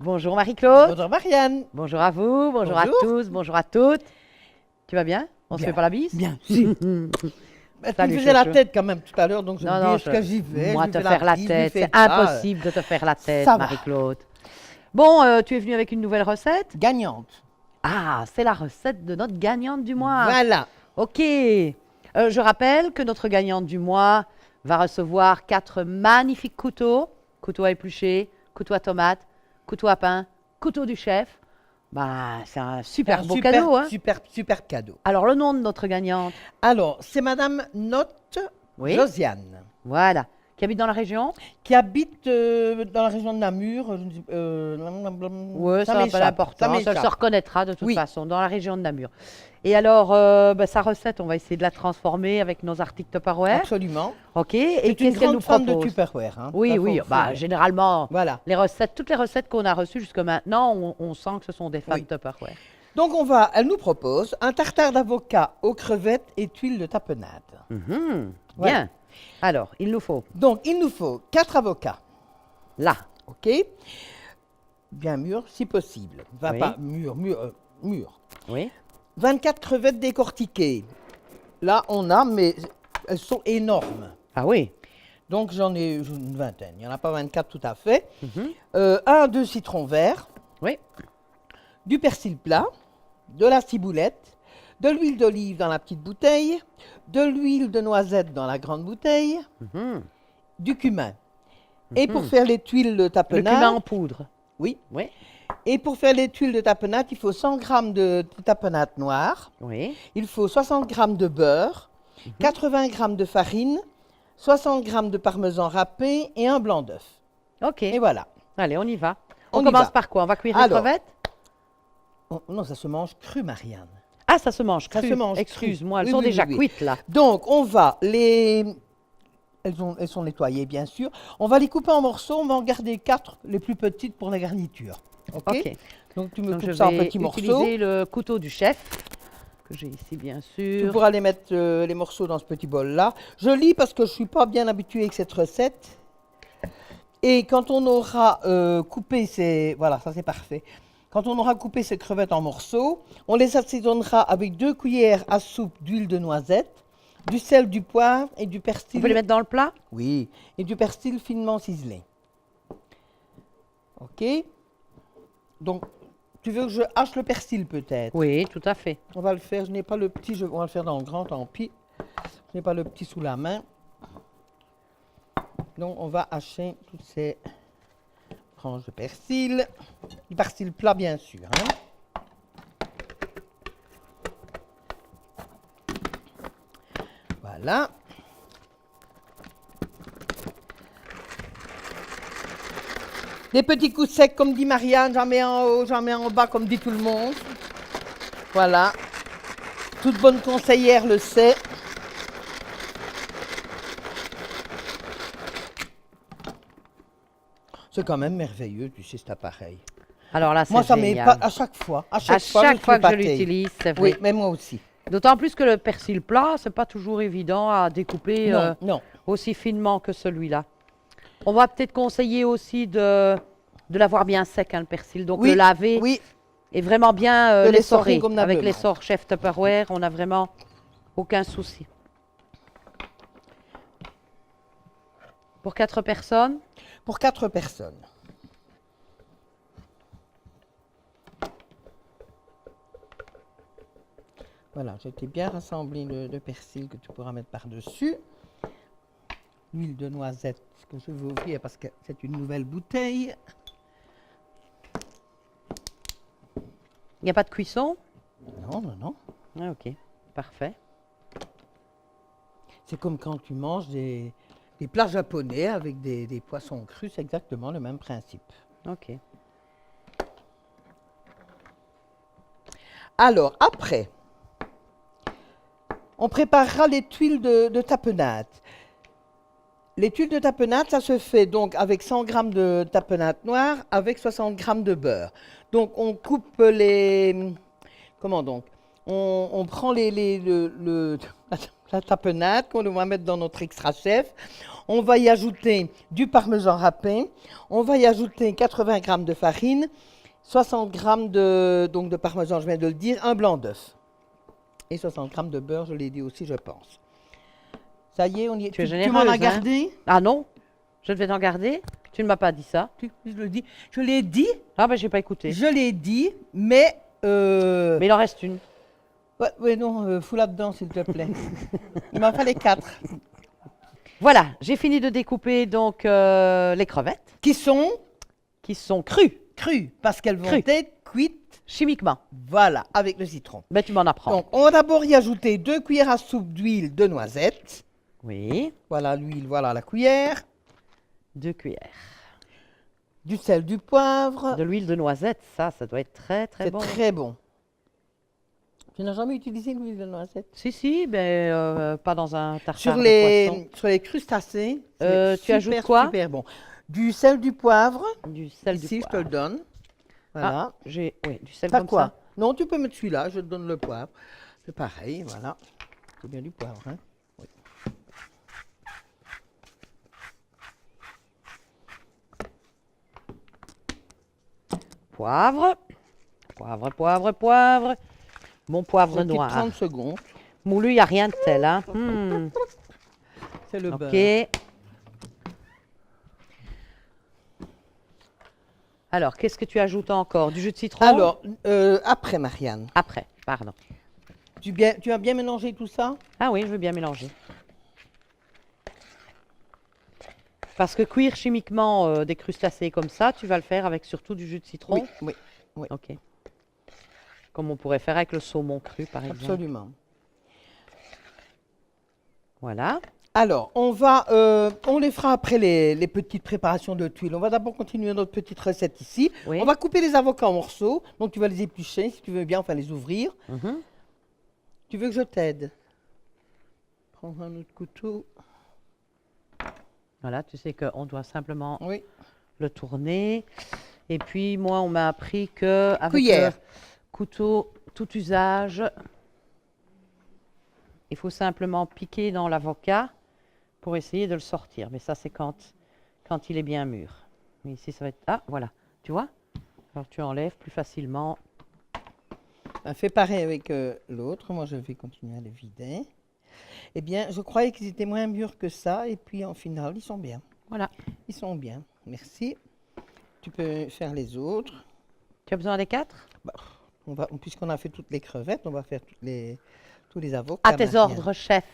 Bonjour Marie-Claude. Bonjour Marianne. Bonjour à vous, bonjour à Bonjour. tous, bonjour à toutes. Tu vas bien? On se Bien. fait pas la bise? Bien, si. Tu Salut, me faisais la chouchou. tête quand même tout à l'heure, donc je Non, me non, dis, est-ce que j'y vais? moi je lui te fais faire la bise, je lui tête, fais c'est pas. impossible de te faire la tête, ça va. Marie-Claude. Bon, tu es venue avec une nouvelle recette? Gagnante. Ah, c'est la recette de notre gagnante du mois. Voilà. Ok. Je rappelle que notre gagnante du mois va recevoir 4 magnifiques couteaux. Couteau à éplucher, couteau à tomate, couteau à pain, couteau du chef. Bah, c'est un super beau cadeau, hein. Super cadeau. Alors, le nom de notre gagnante? Alors, c'est Madame Notte Oui. Josiane, Voilà. Qui habite dans la région? qui habite dans la région de Namur. Oui, ça n'a pas m'échappe, d'importance. Elle se m'échappe. reconnaîtra de toute Oui. façon, dans la région de Namur. Et alors, sa recette, on va essayer de la transformer avec nos articles Tupperware. Absolument. OK. Et C'est une qu'est-ce qu'elle nous grande fan de propose? Tupperware. Hein. Oui, Ça, oui. faut- Bah, généralement, Voilà. toutes les recettes qu'on a reçues jusque maintenant, on sent que ce sont des fans Oui. de Tupperware. Donc, elle nous propose un tartare d'avocat aux crevettes et tuiles de tapenade. Mhm. Voilà. Bien. Alors, il nous faut Donc, il nous faut 4 avocats, là. ok? Bien mûrs, si possible. Enfin, Oui. pas mûrs. Oui. 24 crevettes décortiquées. Là, on a, mais elles sont énormes. Ah oui. Donc, j'en ai une vingtaine. Il n'y en a pas 24 tout à fait. Mhm. 1 à 2 citrons verts, Oui. du persil plat, de la ciboulette, de l'huile d'olive dans la petite bouteille, de l'huile de noisette dans la grande bouteille, Mhm. du cumin. Et pour faire les tuiles de Le tapenade, cumin en poudre. oui. Oui. Et pour faire les tuiles de tapenade, il faut 100 g de tapenade noire, Oui. il faut 60 g de beurre, 80 g de farine, 60 g de parmesan râpé et un blanc d'œuf. OK. Et voilà. Allez, on y va. On On y commence va. par quoi? On va cuire les Alors, crevettes? Oh, non, ça se mange cru, Marianne. Ah, ça se mange Ça cru. se mange cru. Excuse-moi, elles Oui, sont oui, déjà oui, oui. cuites là. Donc, on va les... Elles sont nettoyées, bien sûr. On va les couper en morceaux. On va en garder 4, les plus petites, pour la garniture. OK? OK. Donc, tu me Donc, je coupes ça en vais petits morceaux. utiliser le couteau du chef, que j'ai ici bien Tu sûr. pourras les mettre, les morceaux, dans ce petit bol-là. Je lis parce que je ne suis pas bien habituée avec cette recette. Et quand on aura coupé ces... Voilà, ça c'est parfait. Quand on aura coupé ces crevettes en morceaux, on les assaisonnera avec 2 cuillères à soupe d'huile de noisette, du sel, du poivre et du On persil. peut les mettre dans le plat? Oui, et du persil finement ciselé. OK? Donc, tu veux que je hache le persil peut-être? Oui, tout à fait. On va le faire, je n'ai pas le petit, on va le faire dans le grand, tant pis. Je n'ai pas le petit sous la main. Donc, on va hacher toutes ces branches de persil. Du persil plat, bien sûr. Hein. Voilà. Des petits coups secs, comme dit Marianne, j'en mets en haut, j'en mets en bas, comme dit tout le monde. Voilà. Toute bonne conseillère le sait. C'est quand même merveilleux, tu sais, cet appareil. Alors là, c'est Moi, ça m'est génial. pas à chaque fois. À À chaque chaque fois que je l'utilise. l'utilise, c'est vrai. Oui, mais moi aussi. D'autant plus que le persil plat, c'est pas toujours évident à découper Non, non. aussi finement que celui-là. On va peut-être conseiller aussi de l'avoir bien sec, hein, le persil. Donc Oui, le laver Oui, et vraiment bien De l'essorer l'essorer. convenablement. Avec l'essor chef Tupperware, on n'a vraiment aucun souci. Pour 4 personnes, pour 4 personnes. Voilà, j'ai été bien rassemblé le persil que tu pourras mettre par-dessus. L'huile de noisette que je vais ouvrir parce que c'est une nouvelle bouteille. il n'y a pas de cuisson? Non, non, non. Ah, ok, parfait. C'est comme quand tu manges des plats japonais avec des poissons crus, c'est exactement le même principe. Ok. Alors, après, on préparera les tuiles de tapenade. Les tuiles de tapenade, ça se fait donc avec 100 g de tapenade noire, avec 60 g de beurre. Donc, on coupe les... Comment donc? On prend la tapenade qu'on va mettre dans notre extra chef. On va y ajouter du parmesan râpé. On va y ajouter 80 g de farine, 60 g de parmesan, je viens de le dire, un blanc d'œuf. Et 60 g de beurre, je l'ai dit aussi, je pense. Ça y est, on y est. Tu es Tu généreuse, m'en as hein. gardé? Ah non, je devais t'en garder. Tu ne m'as pas dit ça. Je le dis. Je l'ai dit, Ah ben j'ai pas écouté. je l'ai dit, mais... Mais il en reste une. ouais, non, fous là-dedans, s'il te plaît. Il m'en fallait 4. Voilà, j'ai fini de découper donc les crevettes Qui sont qui sont crues crues, parce qu'elles vont Crues. être cuites, chimiquement. voilà, avec le citron. Ben tu m'en apprends. Donc, on va d'abord y ajouter 2 cuillères à soupe d'huile de noisette. Oui, Voilà l'huile, voilà la cuillère. 2 cuillères. Du sel, du poivre. De l'huile de noisette, ça doit être très très C'est bon. très bon. Tu n'as jamais utilisé l'huile de noisette? Si, mais pas dans un tartare Sur de poisson. sur les crustacés, Tu c'est ajoutes super, quoi? super bon. Du sel, du poivre. Du sel, Ici, du je te le poivre. donne. Voilà. Ah, j'ai du sel T'as comme quoi? ça. Non, tu peux mettre celui-là, je te donne le poivre. C'est pareil, voilà. C'est bien du poivre, hein? Oui. Poivre. Poivre. Mon poivre Une petite noir. 30 secondes. Moulu, il n'y a rien de tel. Hein. C'est le Ok. beurre. Alors, qu'est-ce que tu ajoutes encore? Du jus de citron? Alors, après, Marianne, Après, pardon. tu as bien mélangé tout ça? Ah oui, je veux bien mélanger. Parce que cuire chimiquement des crustacés comme ça, tu vas le faire avec surtout du jus de citron? Oui, oui, Ok. Comme on pourrait faire avec le saumon cru, par exemple. absolument. Voilà. Alors, on les fera après les petites préparations de tuiles. On va d'abord continuer notre petite recette ici. Oui. On va couper les avocats en morceaux. Donc, tu vas les éplucher, si tu veux bien, enfin les ouvrir. Mhm. Tu veux que je t'aide? Prends un autre couteau. Voilà, tu sais qu'on doit simplement Oui. le tourner. Et puis, moi, on m'a appris que avec Cuillère. le couteau tout usage, il faut simplement piquer dans l'avocat pour essayer de le sortir. Mais ça, c'est quand il est bien mûr. Mais ici, ça va être... Ah, voilà. Tu vois? Alors, tu enlèves plus facilement. Ben, fais pareil avec l'autre. Moi, je vais continuer à les vider. Eh bien, je croyais qu'ils étaient moins mûrs que ça. Et puis, en final, ils sont bien. Voilà. Ils sont bien. Merci. Tu peux faire les autres. Tu as besoin des 4? Puisqu'on a fait toutes les crevettes, on va faire tous les avocats. À tes Marianne. ordres, chef.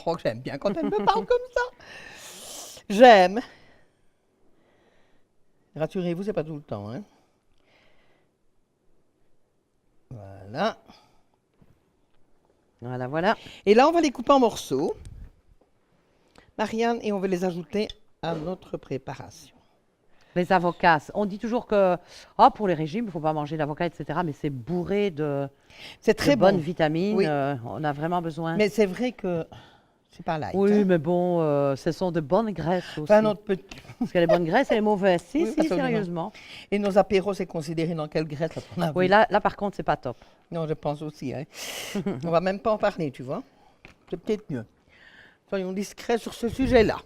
Oh, j'aime bien quand elle me parle comme ça. J'aime. Rassurez-vous, c'est pas tout le temps, hein. Voilà. Voilà. Et là, on va les couper en morceaux, Marianne, et on va les ajouter à notre préparation. Les avocats. On dit toujours que pour les régimes, il ne faut pas manger d'avocats, etc. Mais c'est bourré de C'est très bonnes bon. vitamines. Oui. On a vraiment besoin. Mais c'est vrai que c'est pas light. Oui, hein. mais bon, ce sont de bonnes graisses aussi. Enfin, notre petit... Parce que les bonnes graisses et les mauvaises. Si, Oui, si, absolument. sérieusement. Et nos apéros, c'est considéré dans quelle graisse à ton avis? Oui, là, par contre, c'est pas top. Non, je pense aussi. Hein. On va même pas en parler, tu vois. C'est peut-être mieux. Soyons discrets sur ce sujet-là.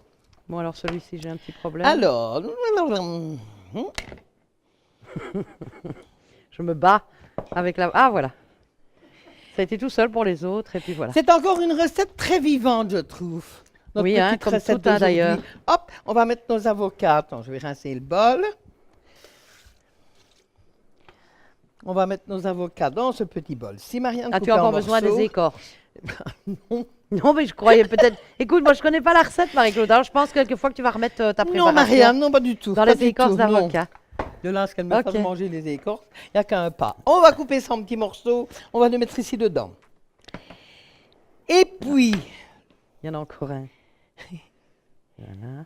Bon, alors celui-ci, j'ai un petit problème. Alors, Je me bats avec la... Ah, voilà. Ça a été tout seul pour les autres, et puis voilà. c'est encore une recette très vivante, je trouve. Notre Oui, hein, petite comme recette tout, hein, d'aujourd'hui. d'ailleurs. Hop, on va mettre nos avocats. Attends, je vais rincer le bol. On va mettre nos avocats dans ce petit bol. Si Marianne Ah, coupe tu as en encore besoin morceaux- des écorces. Non. Non, mais je croyais peut-être... Écoute, moi, je connais pas la recette, Marie-Claude. Alors, je pense quelquefois que tu vas remettre ta préparation Non, Marianne, non, pas du tout. dans pas les du écorces tout, non. d'avocat. De là à ce qu'elle me fasse Ok. manger les écorces, il n'y a qu'un pas. On va couper ça en petits morceaux. On va le mettre ici dedans. Et puis, Il y en a encore un. Voilà.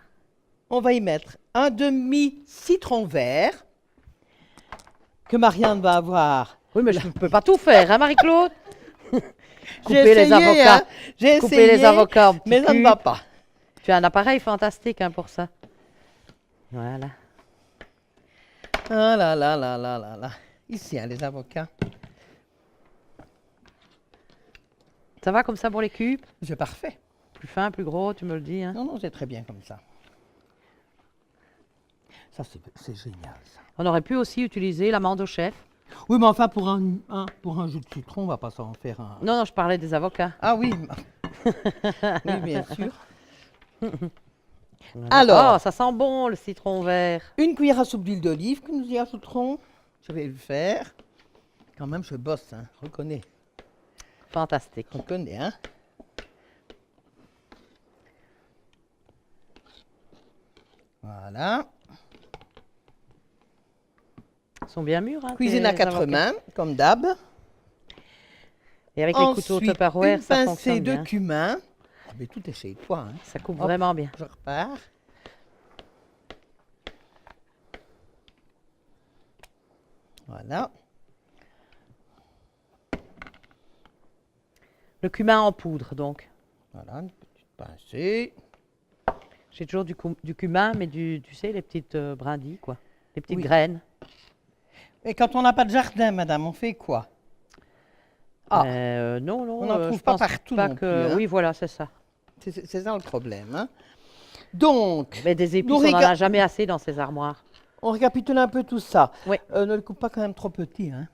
on va y mettre un demi-citron vert que Marianne va avoir. Oui, mais je ne peux pas tout faire, hein, Marie-Claude? J'ai Couper les essayé, avocats. hein. J'ai Couper essayé, les avocats en petits mais ça ne cubes. va pas. Tu as un appareil fantastique hein, pour ça. Voilà. Ah là là là là là là. Ici, hein, les avocats. Ça va comme ça pour les cubes? C'est parfait. Plus fin, plus gros, tu me le dis. Hein. Non, non, c'est très bien comme ça. Ça, c'est génial, ça. On aurait pu aussi utiliser l'amande au chef. Oui, mais enfin, pour un jus de citron, on va pas s'en faire un... Non, non, je parlais des avocats. Ah oui. Oui, bien sûr. Voilà. Alors. Oh, ça sent bon, le citron vert. Une cuillère à soupe d'huile d'olive que nous y ajouterons. Je vais le faire. Quand même, je bosse, hein. Reconnais. Fantastique. Reconnais, hein. Voilà. Ils sont bien mûrs. Hein, Cuisine tes à quatre avocats. mains, comme d'hab. Et avec les couteaux Ensuite, Tupperware, une ça pincée fonctionne de bien. cumin. Ah, mais tout est chez toi, hein. Ça coupe Hop. vraiment bien. Je repars. Voilà. Le cumin en poudre, donc. Voilà, une petite pincée. J'ai toujours du cumin, mais tu sais, les petites brindilles, quoi. Les petites Oui. graines. Et quand on n'a pas de jardin, madame, on fait quoi? Ah, Non, non. on n'en trouve je pas pense partout pas non que... plus, hein. Oui, voilà, c'est ça. c'est ça le problème, hein. Donc, Mais des épices, Nous on n'en réga- a jamais assez dans ces armoires. on récapitule un peu tout ça. Oui. Ne le coupe pas quand même trop petit, hein.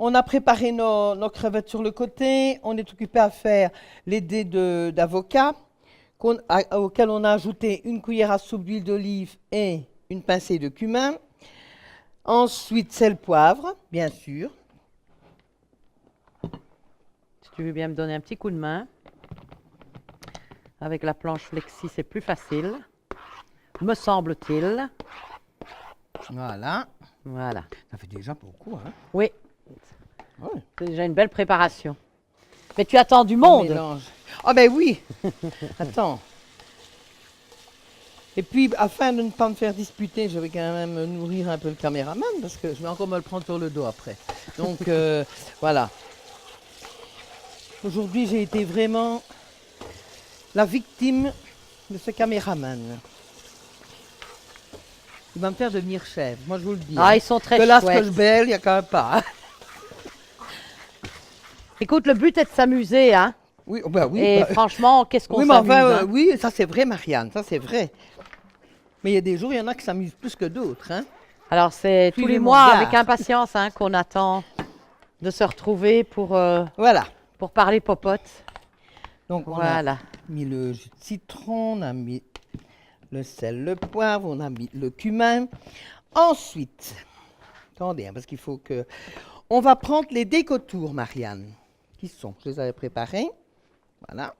On a préparé nos crevettes sur le côté. On est occupé à faire les dés d'avocat auxquels on a ajouté une cuillère à soupe d'huile d'olive et une pincée de cumin. Ensuite, sel, poivre, bien sûr. Si tu veux bien me donner un petit coup de main. Avec la planche flexi, c'est plus facile. Me semble-t-il. Voilà. Voilà. Ça fait déjà beaucoup, hein. Oui, Ouais. c'est déjà une belle préparation. Mais tu attends du On monde. mélange. Ah ben oui. Attends. Et puis, afin de ne pas me faire disputer, je vais quand même nourrir un peu le caméraman parce que je vais encore me le prendre sur le dos après. Donc, voilà. Aujourd'hui, j'ai été vraiment la victime de ce caméraman. Il va me faire devenir chef, moi je vous le dis. Ah, hein. ils sont très Que là, ce que chouettes. je belle, il n'y a quand même pas. hein. Écoute, le but est de s'amuser, hein. Oui, bah oui. Et bah- franchement, qu'est-ce qu'on oui, mais s'amuse, enfin, hein. oui, ça c'est vrai, Marianne, ça c'est vrai. Mais il y a des jours, il y en a qui s'amusent plus que d'autres. Hein. Alors, c'est tous Suivez les mon mois regard. avec impatience hein, qu'on attend de se retrouver Voilà. pour parler popote. Donc, on Voilà. a mis le jus de citron, on a mis le sel, le poivre, on a mis le cumin. Ensuite, attendez, hein, parce qu'il faut que... On va prendre les décotours, Marianne. Qui sont? Je les avais préparés. Voilà.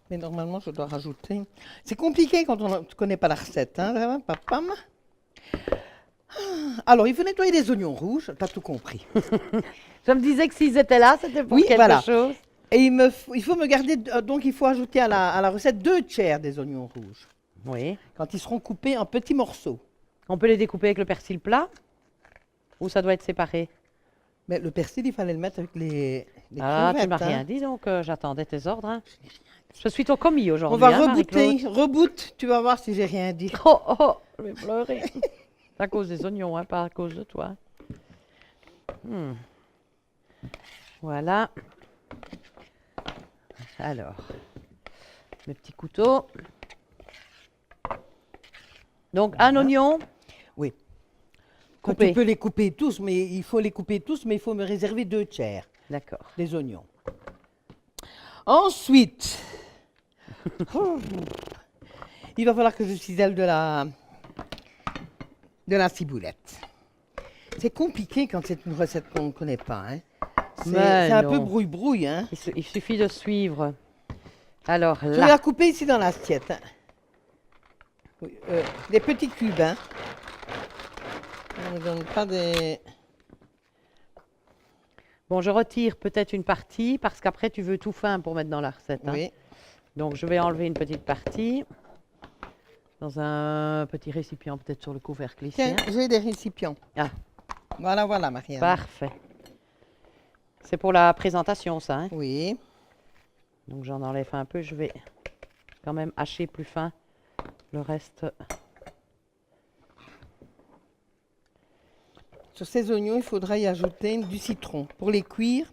Mais normalement, je dois rajouter... C'est compliqué quand on ne connaît pas la recette, hein, papam. Alors, il faut nettoyer les oignons rouges, t'as tout compris. Je me disais que s'ils étaient là, c'était pour Oui, quelque voilà. chose. Et il faut me garder, donc il faut ajouter à la recette 2 tiers des oignons rouges, Oui. quand ils seront coupés en petits morceaux. On peut les découper avec le persil plat ou ça doit être séparé? Mais le persil, il fallait le mettre avec les Ah, tu crevettes. m'as hein. rien dit, donc j'attendais tes ordres. Hein. Je suis ton commis On aujourd'hui. va hein, rebooter, Marie-Claude. reboot, tu vas voir si j'ai rien dit. Oh, oh, je vais pleurer. C'est à cause des oignons, hein, pas à cause de toi. Hmm. Voilà. Alors, le petit couteau. Donc, un oignon Oui. coupé. Tu peux les couper tous, mais il faut les couper tous, mais il faut me réserver 2 tiers D'accord. des oignons. Ensuite, il va falloir que je cisèle de la ciboulette. C'est compliqué quand c'est une recette qu'on ne connaît pas. Hein. Mais C'est un peu non. brouille-brouille. Hein. Il suffit de suivre. Alors, Je vais là. la couper ici dans l'assiette. Hein. Oui, des petits cubes. Hein. On ne donne pas des... Bon, je retire peut-être une partie parce qu'après, tu veux tout fin pour mettre dans la recette. Hein. Oui. Donc, je vais enlever une petite partie dans un petit récipient, peut-être sur le couvercle ici. Tiens, hein. j'ai des récipients. Ah. Voilà, voilà, Marianne. Parfait. C'est pour la présentation, ça. Hein. Oui. Donc, j'en enlève un peu. Je vais quand même hacher plus fin le reste. sur ces oignons, il faudra y ajouter du citron. Pour les cuire,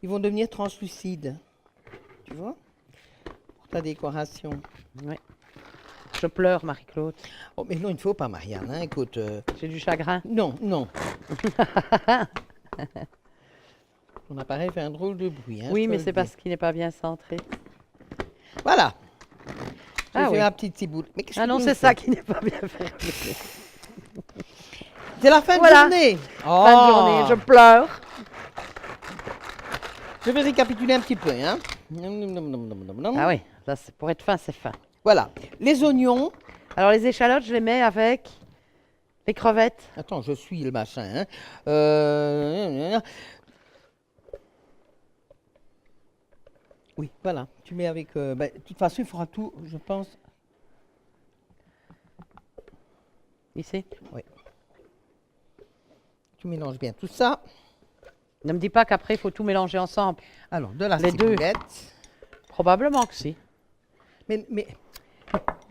ils vont devenir translucides. Tu vois? Pour ta décoration. Oui. Je pleure, Marie-Claude. Oh, mais non, il ne faut pas, Marianne. Hein, écoute. J'ai du chagrin. Non, non. Ton appareil fait un drôle de bruit. Hein, Oui, je peux mais le c'est dire. parce qu'il n'est pas bien centré. Voilà. Ah Je fais oui. ma petite ciboule. Mais qu'est-ce Ah que non, tu c'est nous ça fais? qui n'est pas bien fait. C'est la fin Voilà. de journée. Fin de journée, je pleure. Je vais récapituler un petit peu. Hein. Ah oui, ça, pour être fin, c'est fin. Voilà. Les oignons. Alors les échalotes, je les mets avec les crevettes. Attends, je suis le machin. Hein. Oui, voilà. Tu mets avec. De toute façon, il faudra tout, je pense. Ici. Tu mélanges bien tout ça. Ne me dis pas qu'après, il faut tout mélanger ensemble. Alors, de la Les deux. ciboulette. Probablement que si. Mais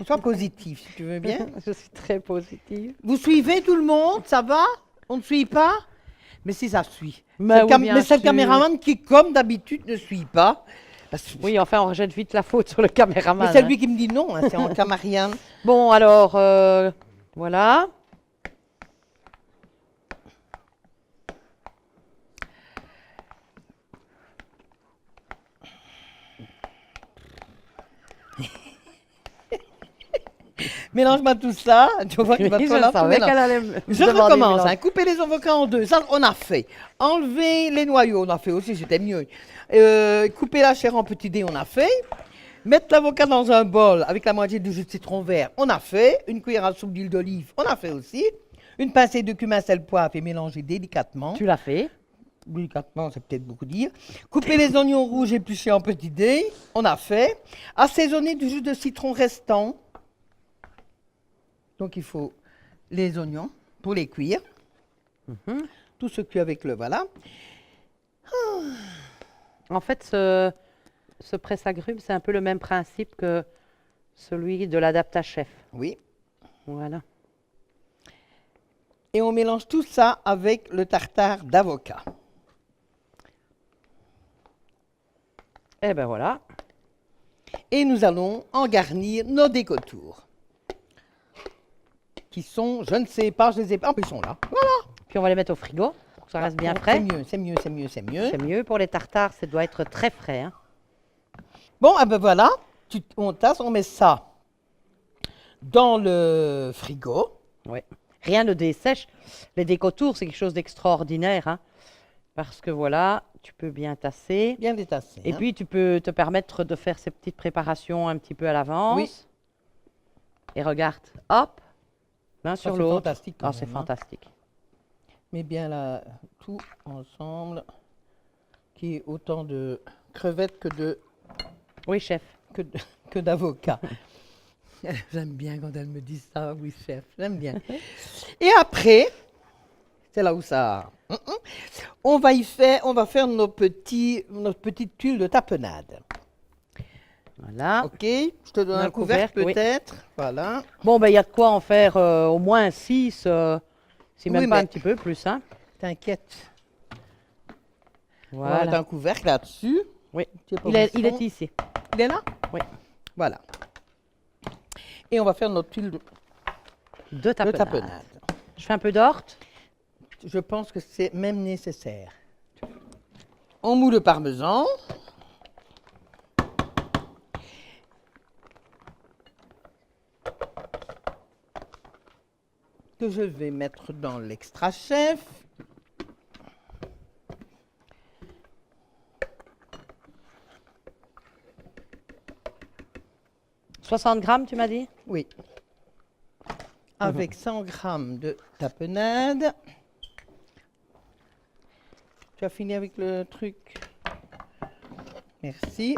sois positif, si tu veux bien. Je suis très positive. Vous suivez tout le monde? Ça va? On ne suit pas? Mais si ça suit. Mais oui, bien c'est le sûr. caméraman qui, comme d'habitude, ne suit pas. Parce que- Oui, enfin, on rejette vite la faute sur le caméraman. mais c'est hein. lui qui me dit non, hein, c'est en cas Marianne. Bon, alors, voilà. Mélange-moi tout ça. Tu vois qu'il va Oui, falloir je tout savais mélanger. qu'elle allait me Je demander recommence. mélange. Hein, couper les avocats en deux. Ça, on a fait. Enlever les noyaux, on a fait aussi, c'était mieux. Couper la chair en petits dés, on a fait. Mettre l'avocat dans un bol avec la moitié du jus de citron vert, on a fait. Une cuillère à soupe d'huile d'olive, on a fait aussi. Une pincée de cumin, sel, poivre et mélanger délicatement. Tu l'as fait. Délicatement, c'est peut-être beaucoup dire. Couper les oignons rouges épluchés en petits dés, on a fait. Assaisonner du jus de citron restant. Donc il faut les oignons pour les cuire. Tout ce cuit avec le voilà. En fait, ce presse-agrumes, c'est un peu le même principe que celui de l'adapta-chef. Oui. Voilà. Et on mélange tout ça avec le tartare d'avocat. Eh ben voilà. Et nous allons en garnir nos décotours. Qui sont, je ne sais pas, je les ai pas. Ils sont là. Voilà. Puis on va les mettre au frigo, pour que ça reste bien Bon, frais. C'est mieux, c'est mieux, c'est mieux, c'est mieux. C'est mieux. Pour les tartares, ça doit être très frais. Hein. Bon, ah ben voilà. On tasse, on met ça dans le frigo. Ouais. Rien ne dessèche. Les décotours, c'est quelque chose d'extraordinaire. Hein, parce que voilà, tu peux bien tasser. Bien détassé. Et hein. puis, tu peux te permettre de faire ces petites préparations un petit peu à l'avance. Oui. Et regarde, hop, l'un Ça, sur c'est l'autre. fantastique quand Ah, c'est même, hein. fantastique. Mets bien là, tout ensemble. Qui est autant de crevettes Oui, chef. que d'avocats. J'aime bien quand elle me dit ça, oui chef, j'aime bien. Et après, c'est là où ça... On va faire notre petite tuile de tapenade. Voilà. Ok, je te donne Un un couvercle couvercle, oui. peut-être. Voilà. Bon, ben, il y a de quoi en faire au moins 6, si même Oui, pas mais- un petit peu plus. Hein. T'inquiète. On va mettre Voilà. un couvercle là-dessus. Oui. Tu es pas Il est au fond. ici. Il est là? Oui. Voilà. Et on va faire notre tuile De de tapenade. tapenade. Je fais un peu d'orte. Je pense que c'est même nécessaire. On moule le parmesan. Que je vais mettre dans l'extra chef. « 60 grammes, tu m'as dit? Oui. Avec 100 grammes de tapenade. Tu as fini avec le truc? Merci.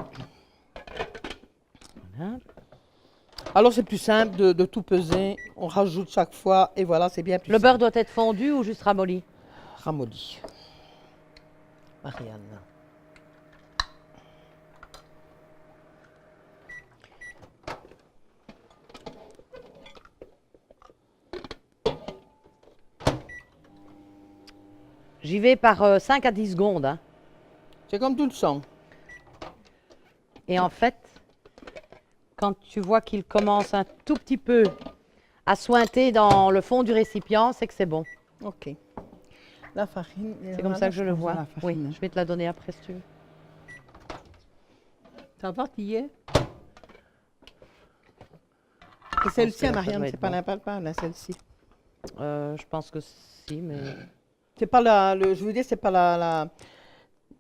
Voilà. Alors c'est plus simple de tout peser. On rajoute chaque fois et voilà, c'est bien plus Le simple. beurre doit être fondu ou juste ramolli? Ramolli. Marianne. J'y vais par 5 à 10 secondes. Hein. C'est comme tout le sang. Et en fait, quand tu vois qu'il commence un tout petit peu à sointer dans le fond du récipient, c'est que c'est bon. Ok. La farine. C'est comme ça que je le vois. Oui, je vais te la donner après si tu veux. Ça va, tu y es? Et celle-ci, ça Marianne, doit c'est être pas bon. l'impalpable, là, celle-ci. Je pense que si, mais C'est pas je veux dire, c'est pas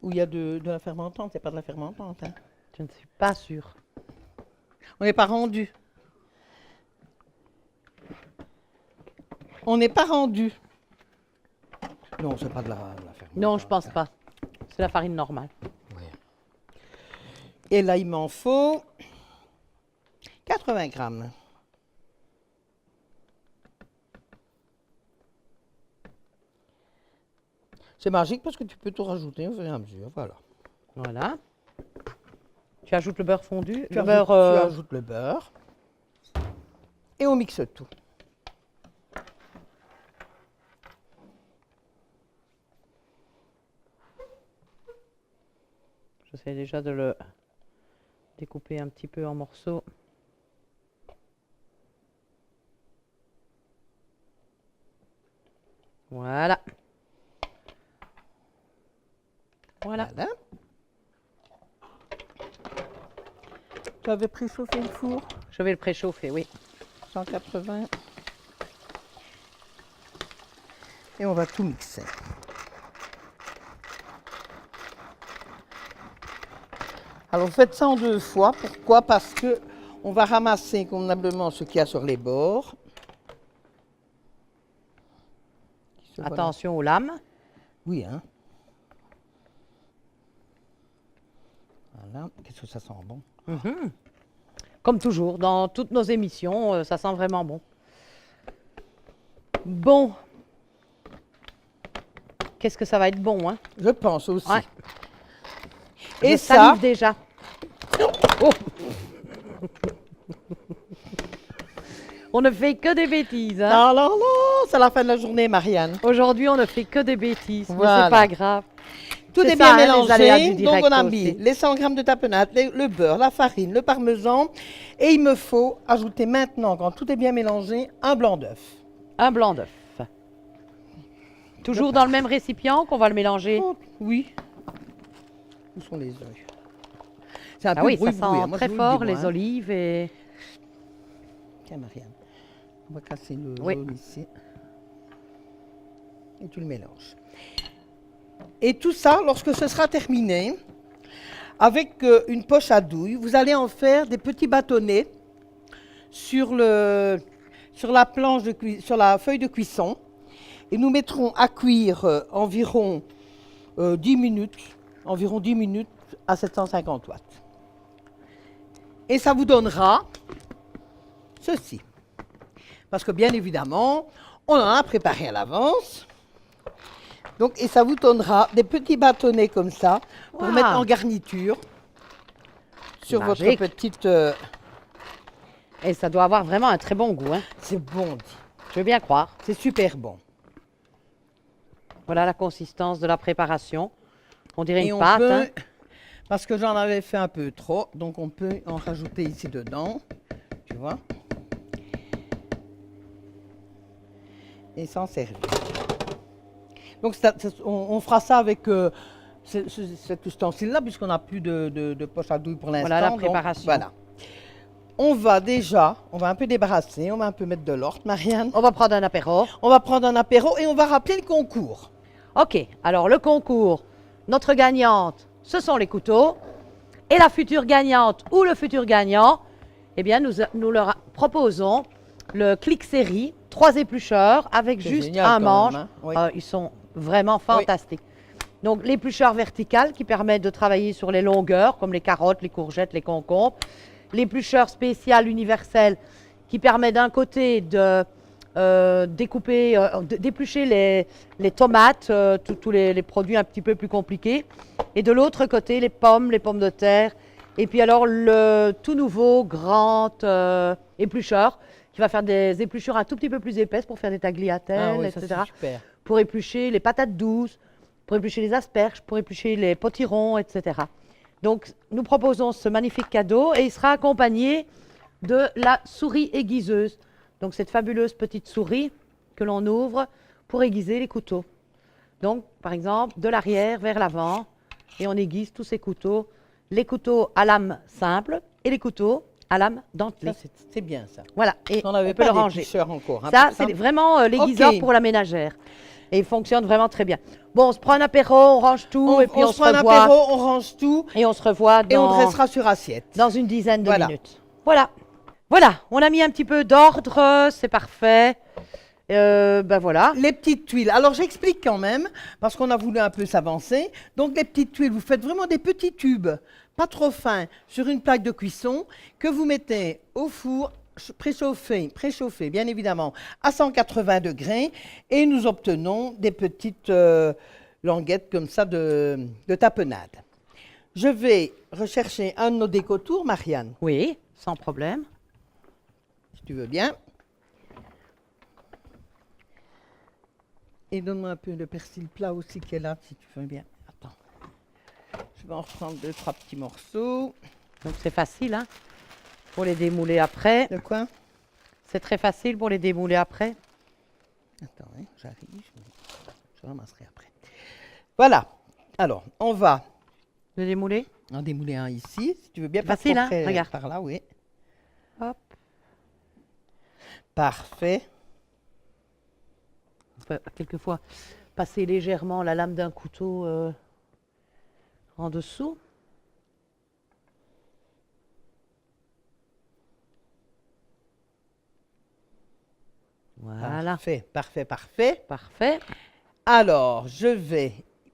où il y a de la fermentante, c'est pas de la fermentante. Hein. je ne suis pas sûre. On n'est pas rendu. On n'est pas rendu. Non, c'est pas de la fermentante. Non, je pense pas. C'est la farine normale. Ouais. Et là, il m'en faut 80 grammes. C'est magique parce que tu peux tout rajouter au fur et à mesure. Voilà. Voilà. Tu ajoutes le beurre fondu. Tu Le ajoutes, beurre, tu ajoutes le beurre. Et on mixe tout. j'essaie déjà de le découper un petit peu en morceaux. Voilà. Voilà. Voilà. Tu avais préchauffé le four, Je vais le préchauffer, oui. 180. Et on va tout mixer. Alors faites ça en 2 fois. Pourquoi? Parce que on va ramasser convenablement ce qu'il y a sur les bords. Attention aux lames. Oui, hein. Voilà. Qu'est-ce que ça sent bon? Comme toujours, dans toutes nos émissions, ça sent vraiment bon. Bon. Qu'est-ce que ça va être bon, hein? Je pense aussi. Ouais. Et Je ça, salive déjà. Oh. On ne fait que des bêtises, hein? non, non, non, c'est la fin de la journée, Marianne. Aujourd'hui, on ne fait que des bêtises, Voilà. mais c'est pas grave. Tout C'est est ça, bien hein, les aléas mélangé. du Donc direct on a mis aussi. les 100 grammes de tapenade, le beurre, la farine, le parmesan. Et il me faut ajouter maintenant, quand tout est bien mélangé, un blanc d'œuf. Un blanc d'œuf. Toujours dans le même récipient qu'on va le mélanger. Oh, oui. Où sont les œufs? C'est un Ah peu oui, ça bruit-bruit, hein. sent Moi, très je vous le dis, fort moi, les hein. olives et... Tiens, Marianne. On va casser le Oui. jaune ici. Et tu le mélanges. Et tout ça, lorsque ce sera terminé, avec une poche à douille, vous allez en faire des petits bâtonnets sur la planche sur la feuille de cuisson. Et nous mettrons à cuire environ 10 minutes à 750 watts. Et ça vous donnera ceci. Parce que bien évidemment, on en a préparé à l'avance. Donc, et ça vous donnera des petits bâtonnets comme ça pour Wow. mettre en garniture sur votre Magique. petite... Et ça doit avoir vraiment un très bon goût, hein? c'est bon, dit. Je veux bien croire. C'est super bon. Voilà la consistance de la préparation. On dirait Et une on pâte, peut, hein? parce que j'en avais fait un peu trop, donc on peut en rajouter ici dedans, tu vois, et s'en servir. Donc on fera ça avec cet ustensile-là, puisqu'on n'a plus de poche à douille pour l'instant. Voilà la donc, préparation. voilà. On va un peu débarrasser, on va un peu mettre de l'orte, Marianne. On va prendre un apéro. On va prendre un apéro et on va rappeler le concours. Ok, alors le concours, notre gagnante, ce sont les couteaux. Et la future gagnante ou le futur gagnant, eh bien, nous leur proposons le clic série, 3 éplucheurs avec C'est juste génial un quand manche. même, hein. Oui. Ils sont vraiment fantastiques. Donc, l'éplucheur vertical qui permet de travailler sur les longueurs, comme les carottes, les courgettes, les concombres. L'éplucheur spécial universel qui permet d'un côté de d'éplucher les tomates, tous les produits un petit peu plus compliqués. Et de l'autre côté, les pommes de terre. Et puis alors, le tout nouveau grand éplucheur qui va faire des épluchures un tout petit peu plus épaisses pour faire des tagliatelles, Ah oui, ça, etc. c'est super. Pour éplucher les patates douces, pour éplucher les asperges, pour éplucher les potirons, etc. Donc, nous proposons ce magnifique cadeau et il sera accompagné de la souris aiguiseuse. Donc, cette fabuleuse petite souris que l'on ouvre pour aiguiser les couteaux. Donc, par exemple, de l'arrière vers l'avant et on aiguise tous ces couteaux. Les couteaux à lame simple et les couteaux à lame dentelée. Ça, c'est bien ça. Voilà, et On on n'avait peut pas le ranger. d'éplucheur encore. hein, Ça, pour c'est vraiment l'aiguiseur Ok. pour la ménagère. Et il fonctionne vraiment très bien. Bon, on se prend un apéro, on range tout et puis on se se prend un revoit. apéro, on range tout Et on se revoit et on dans, dressera sur assiette. dans une dizaine de Voilà. minutes. Voilà. Voilà, on a mis un petit peu d'ordre, c'est parfait. Ben voilà. Les petites tuiles. Alors j'explique quand même, parce qu'on a voulu un peu s'avancer. Donc les petites tuiles, vous faites vraiment des petits tubes, pas trop fins, sur une plaque de cuisson, que vous mettez au four, préchauffé bien évidemment, à 180 degrés, et nous obtenons des petites languettes comme ça de tapenade. Je vais rechercher un de nos décotours, Marianne, Oui, sans problème. si tu veux bien. Et donne-moi un peu de persil plat aussi qui est là, si tu veux bien. Attends. Je vais en reprendre 2-3 petits morceaux. Donc c'est facile, hein, pour les démouler après. De quoi? C'est très facile pour les démouler après. Attends, hein, j'arrive. Je ramasserai après. Voilà. Alors, on va Le démouler. en démouler un ici, si tu veux bien. Facile, pas hein, trop près, regarde. Par là, oui. Hop. Parfait. On peut quelquefois passer légèrement la lame d'un couteau en dessous. Voilà, Parfait, parfait, parfait. parfait. Alors, je vais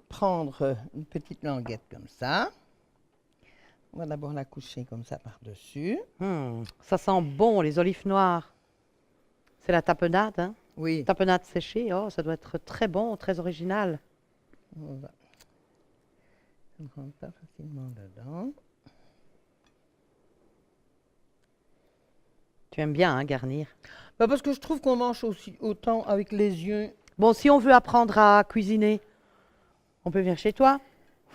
prendre une petite languette comme ça. On va d'abord la coucher comme ça par-dessus. Ça sent bon, les olives noires. C'est la tapenade, hein? Oui. Tapenade séchée, oh, ça doit être très bon, très original. On va. Ça ne rentre pas facilement dedans. Tu aimes bien, hein, garnir. Bah parce que je trouve qu'on mange aussi autant avec les yeux. Bon, si on veut apprendre à cuisiner, on peut venir chez toi.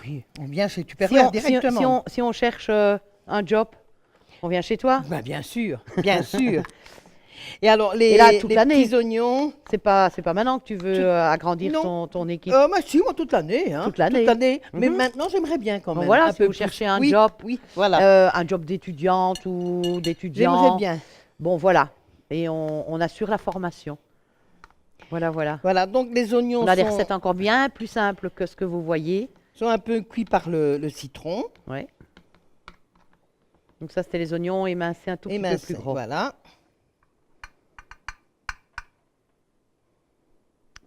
Oui, on vient chez Si Tupperware on, si- directement. si on cherche un job, on vient chez toi. Bah, bien sûr, bien sûr. Et alors, les, Et là, toute les l'année. petits oignons. C'est pas maintenant que tu veux Tout- agrandir Non. ton équipe. Bah, si, moi, toute l'année. Hein, Toute l'année. Mais Mhm. maintenant, j'aimerais bien quand Bon, même. voilà, un si peu vous plus. cherchez un Oui, job, Oui, voilà. un job d'étudiante ou d'étudiant. J'aimerais bien. Bon, voilà. Et on assure la formation. Voilà, voilà. Voilà, donc les oignons On a des sont, recettes encore bien plus simples que ce que vous voyez. sont un peu cuits par le citron. Ouais. Donc ça, c'était les oignons émincés un tout petit peu Émincés, plus gros. voilà.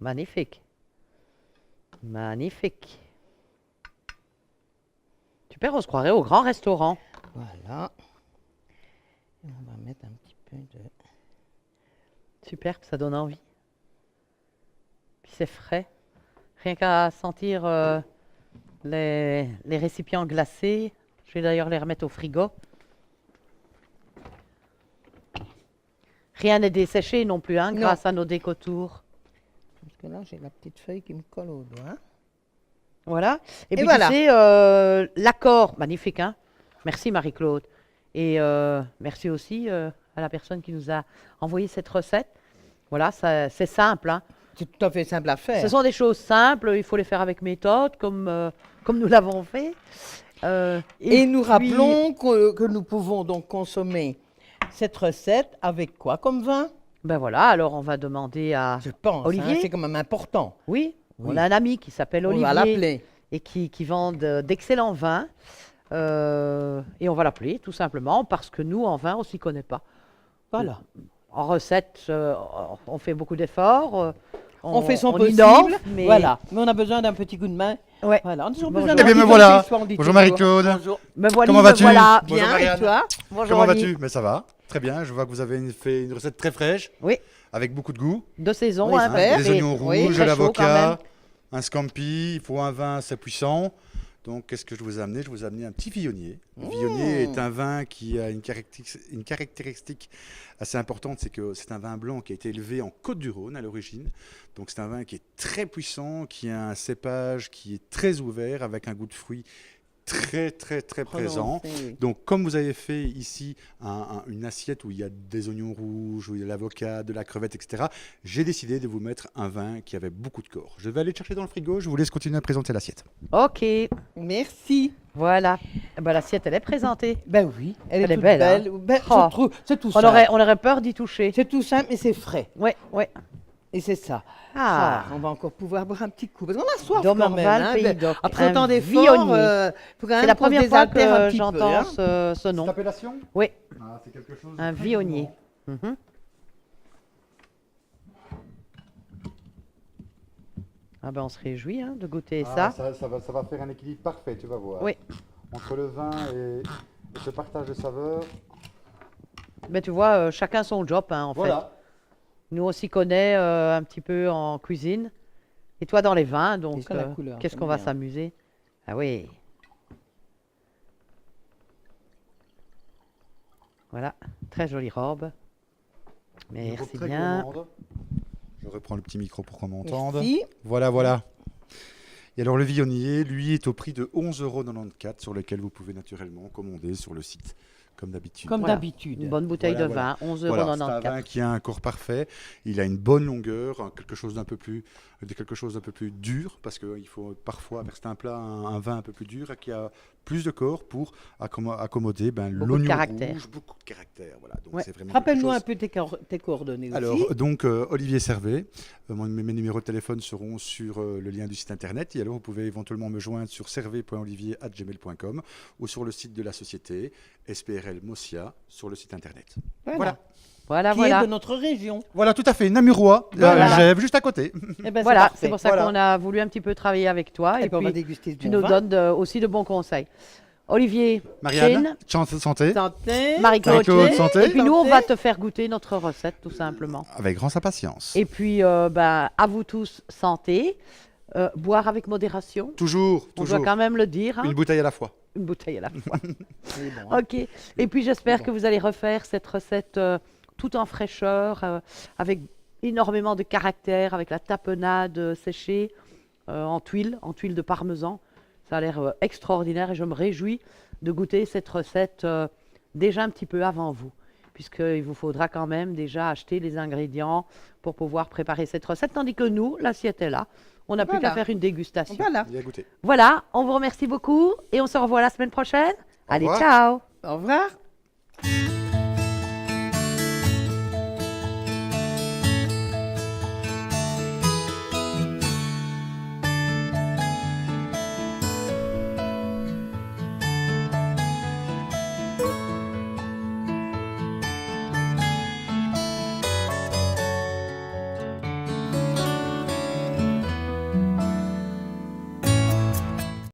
Magnifique. Magnifique. Super, on se croirait au grand restaurant. Voilà. Et on va mettre un petit peu de... Super, ça donne envie. Puis c'est frais. Rien qu'à sentir les récipients glacés. Je vais d'ailleurs les remettre au frigo. Rien n'est desséché non plus, hein, Non. grâce à nos décotours. Parce que là, j'ai la petite feuille qui me colle au doigt. Voilà. Et Et puis voilà. tu sais, l'accord, magnifique, hein. Merci Marie-Claude. Et merci aussi à la personne qui nous a envoyé cette recette. Voilà, c'est simple, hein. C'est tout à fait simple à faire. Ce sont des choses simples, il faut les faire avec méthode, comme nous l'avons fait. Et nous puis- rappelons que nous pouvons donc consommer cette recette avec quoi comme vin? Ben voilà, alors on va demander à... Je pense, Olivier? hein, c'est quand même important. Oui, on Oui. a un ami qui s'appelle On va Olivier l'appeler. et qui vend d'excellents vins. Et on va l'appeler tout simplement parce que nous, en vin, on s'y connaît pas. Voilà. En recette, on fait beaucoup d'efforts. On fait son on possible. innove, mais... Voilà. Mais on a besoin d'un petit coup de main. Ouais. Voilà. On a toujours Bonjour. besoin Eh d'un bien, petit me coup voilà. de main, on dit Bonjour toujours. Marie-Claude. Bonjour. Me voilà, Comment me vas-tu? voilà. Bonjour Bien, et Marianne. toi? Bonjour, Comment Oli. vas-tu? Mais ça va, très bien. Je vois que vous avez fait une recette très fraîche, Oui, avec beaucoup de goût. de saison. Oui, hein, super. parce que Des oignons c'est rouges, de très chaud quand l'avocat, même. un scampi, il faut un vin assez puissant. Donc, qu'est-ce que je vous ai amené? Je vous ai amené un petit Viognier. Le Viognier est un vin qui a une caractéristique assez importante, c'est que c'est un vin blanc qui a été élevé en Côte-du-Rhône à l'origine. Donc, c'est un vin qui est très puissant, qui a un cépage qui est très ouvert, avec un goût de fruits très présent. Oui. Donc, comme vous avez fait ici une assiette où il y a des oignons rouges, où il y a de l'avocat, de la crevette, etc., j'ai décidé de vous mettre un vin qui avait beaucoup de corps. Je vais aller le chercher dans le frigo, je vous laisse continuer à présenter l'assiette. Ok, Merci. voilà. Eh ben, l'assiette, elle est présentée. Ben oui, elle est Elle est toute belle, hein. belle. Ben, Oh. je trouve, c'est tout On simple. aurait peur d'y toucher. C'est tout simple, mais c'est frais. Ouais, ouais. Et c'est ça. Ah, On va encore pouvoir boire un petit coup. Parce qu'on a soif quand même. Domerval, hein. Pays Ben, d'Oc. Après Un autant d'efforts, Viognier. faut quand même c'est la qu'on première fois désaltère un que petit peu, j'entends hein. ce nom. appellation? Oui, C'est quelque chose un Viognier. Mhm. Ah ben, on se réjouit hein, de goûter ça. Ça va faire un équilibre parfait, tu vas voir. Oui. Entre le vin et ce partage de saveurs. Mais tu vois, chacun son job hein, en fait. Nous, on s'y connaît un petit peu en cuisine. Et toi, dans les vins, donc, ça, la couleur, qu'est-ce j'aime qu'on va bien. s'amuser? Ah oui. Voilà, très jolie robe. Merci bien. Je reprends le petit micro pour qu'on m'entende. Merci. Voilà. Et alors, le Viognier, lui, est au prix de 11,94 € sur lequel vous pouvez naturellement commander sur le site, comme d'habitude. Comme Voilà. d'habitude. Une bonne bouteille Voilà, de voilà. vin, 11,94 Voilà, €. c'est un vin qui a un corps parfait. Il a une bonne longueur, quelque chose d'un peu plus dur, parce qu'il faut parfois, vers un plat, un vin un peu plus dur, qui a plus de corps pour accommoder Beaucoup de l'oignon caractère. rouge, beaucoup de caractère. Voilà. Donc, Ouais. c'est vraiment Rappelle-nous quelque un chose. peu tes coordonnées aussi. Alors, donc, Olivier Servet, mes numéros de téléphone seront sur le lien du site internet. Et alors, vous pouvez éventuellement me joindre sur servet.olivier@gmail.com ou sur le site de la société, SPRL Mosia, sur le site internet. Voilà. Voilà, Qui est voilà. de notre région. Voilà, tout à fait. Namurois, Voilà. Gèvres, juste à côté. Eh ben, Voilà, parfait. c'est pour ça Voilà. qu'on a voulu un petit peu travailler avec toi. Et Et puis on va puis, déguster ce tu bon nous vin. donnes aussi de bons conseils. Olivier, Marianne, Chin, santé. Santé. Marie-Claude, Marie-Claude, santé. et puis nous, on Santé. va te faire goûter notre recette, tout simplement. Avec grande impatience. Et puis, à vous tous, santé. Boire avec modération. Toujours. On doit quand même le dire. hein. Une bouteille à la fois. Une bouteille à la fois. C'est bon, hein. Ok. Et puis, j'espère que vous allez refaire cette recette tout en fraîcheur, avec énormément de caractère, avec la tapenade séchée en tuile de parmesan. Ça a l'air extraordinaire et je me réjouis de goûter cette recette déjà un petit peu avant vous, puisqu'il vous faudra quand même déjà acheter les ingrédients pour pouvoir préparer cette recette, tandis que nous, l'assiette est là. On n'a plus Voilà. qu'à faire une dégustation. Voilà. Bien goûté. Voilà, on vous remercie beaucoup et on se revoit la semaine prochaine. Allez, revoir. ciao! Au revoir.